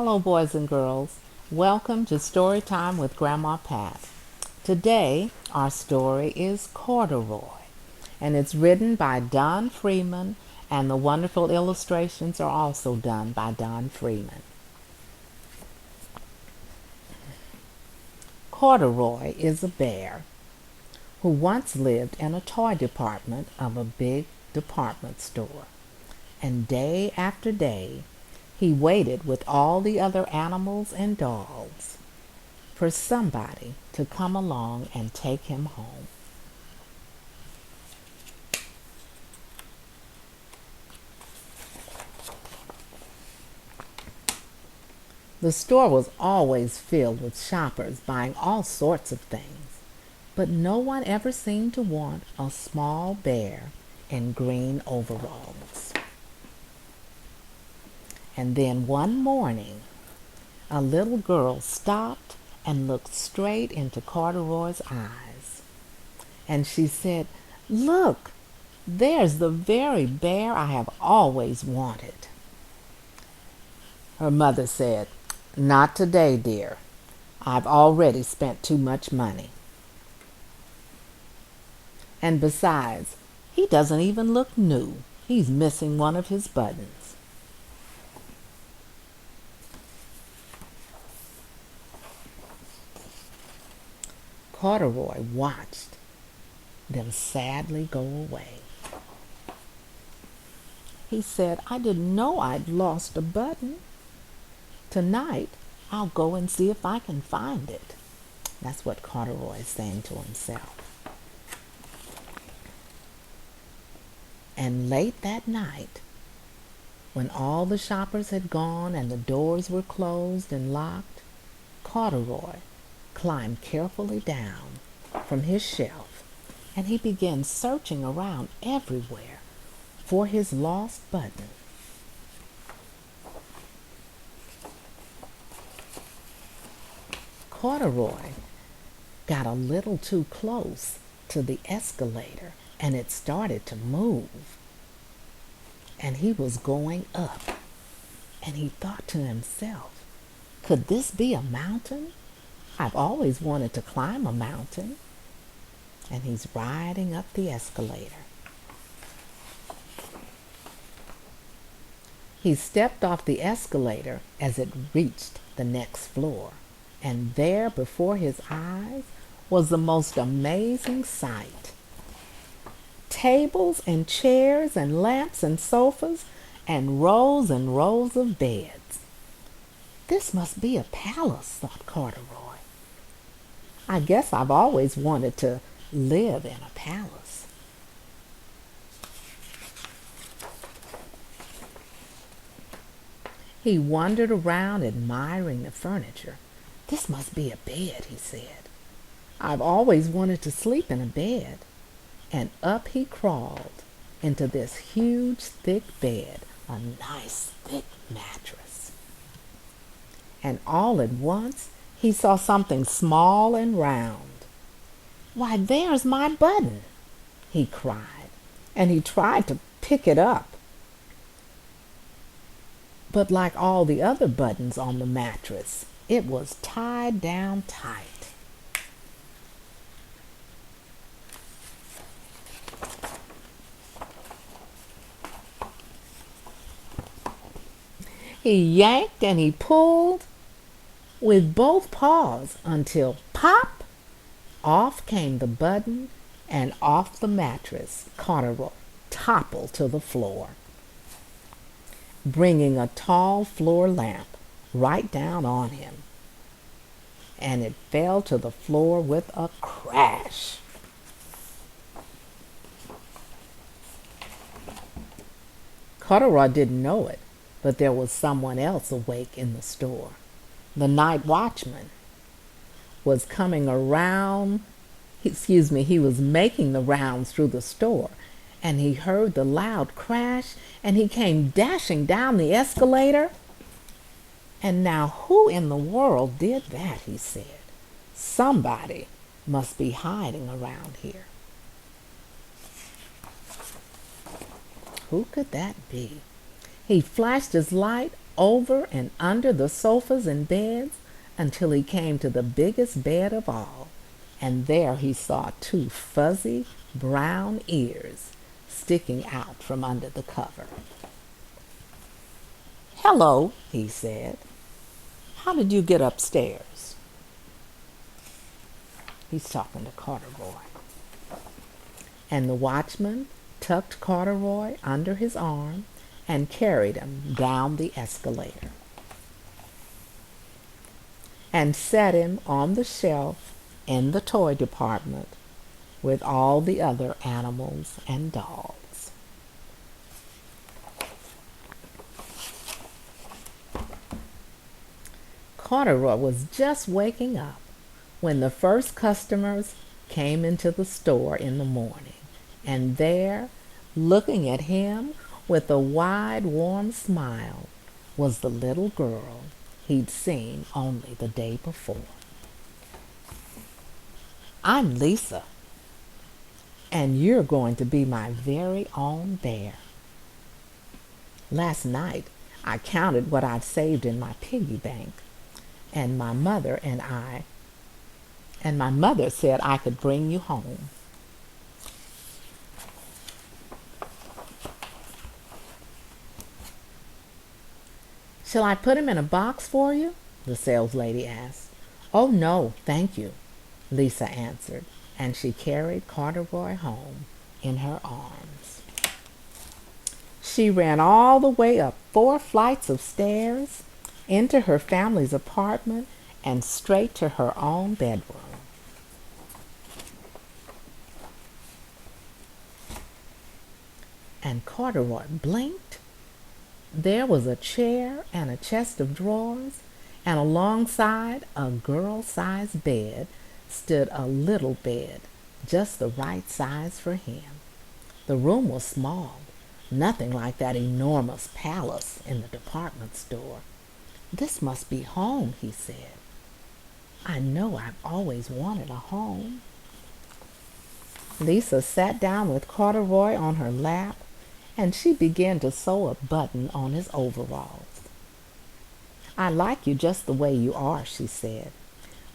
Hello, boys and girls. Welcome to Storytime with GrannmaPat. Today, our story is Corduroy, and it's written by Don Freeman, and the wonderful illustrations are also done by Don Freeman. Corduroy is a bear who once lived in a toy department of a big department store, and day after day, he waited with all the other animals and dogs for somebody to come along and take him home. The store was always filled with shoppers buying all sorts of things, but no one ever seemed to want a small bear in green overalls. And then one morning, a little girl stopped and looked straight into Corduroy's eyes. And she said, "Look, there's the very bear I have always wanted." Her mother said, "Not today, dear. I've already spent too much money. And besides, he doesn't even look new. He's missing one of his buttons." Corduroy watched them sadly go away. He said, "I didn't know I'd lost a button. Tonight, I'll go and see if I can find it." That's what Corduroy is saying to himself. And late that night, when all the shoppers had gone and the doors were closed and locked, Corduroy climbed carefully down from his shelf, and he began searching around everywhere for his lost button. Corduroy got a little too close to the escalator, and it started to move. And he was going up, and he thought to himself, "Could this be a mountain? I've always wanted to climb a mountain." And he's riding up the escalator. He stepped off the escalator as it reached the next floor, and there before his eyes was the most amazing sight. Tables and chairs and lamps and sofas and rows of beds. "This must be a palace," thought Corduroy. "I guess I've always wanted to live in a palace." He wandered around admiring the furniture. "This must be a bed," he said. "I've always wanted to sleep in a bed." And up he crawled into this huge, thick bed, a nice, thick mattress. And all at once, he saw something small and round. "Why, there's my button!" he cried, and he tried to pick it up. But like all the other buttons on the mattress, it was tied down tight. He yanked and he pulled with both paws until pop! Off came the button, and off the mattress Corduroy toppled to the floor, bringing a tall floor lamp right down on him. And it fell to the floor with a crash. Corduroy didn't know it, but there was someone else awake in the store. The night watchman was coming around, he was making the rounds through the store, and he heard the loud crash, and he came dashing down the escalator. "And now who in the world did that?" he said. "Somebody must be hiding around here. Who could that be?" He flashed his light over and under the sofas and beds until he came to the biggest bed of all, and there he saw two fuzzy brown ears sticking out from under the cover. "Hello," he said. "How did you get upstairs?" He's talking to Corduroy. And the watchman tucked Corduroy under his arm and carried him down the escalator and set him on the shelf in the toy department with all the other animals and dolls. Corduroy was just waking up when the first customers came into the store in the morning, and there, looking at him with a wide, warm smile, was the little girl he'd seen only the day before. "I'm Lisa, and you're going to be my very own bear. Last night I counted what I'd saved in my piggy bank, and my mother said I could bring you home." "Shall I put him in a box for you?" the saleslady asked. "Oh, no, thank you," Lisa answered, and she carried Corduroy home in her arms. She ran all the way up 4 flights of stairs, into her family's apartment, and straight to her own bedroom. And Corduroy blinked. There was a chair and a chest of drawers, and alongside a girl-sized bed stood a little bed, just the right size for him. The room was small, nothing like that enormous palace in the department store. "This must be home," he said. "I know I've always wanted a home." Lisa sat down with Corduroy on her lap, and she began to sew a button on his overalls. "I like you just the way you are," she said,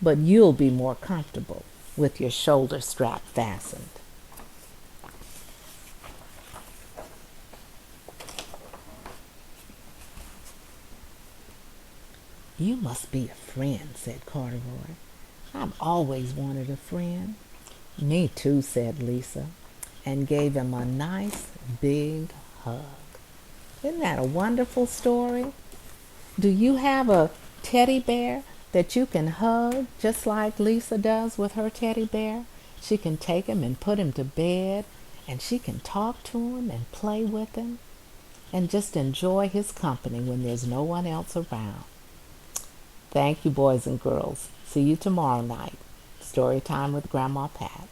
"but you'll be more comfortable with your shoulder strap fastened." "You must be a friend," said Corduroy. "I've always wanted a friend." "Me too," said Lisa, and gave him a nice big hug. Isn't that a wonderful story? Do you have a teddy bear that you can hug just like Lisa does with her teddy bear? She can take him and put him to bed, and she can talk to him and play with him and just enjoy his company when there's no one else around. Thank you, boys and girls. See you tomorrow night. Story time with Grandma Pat.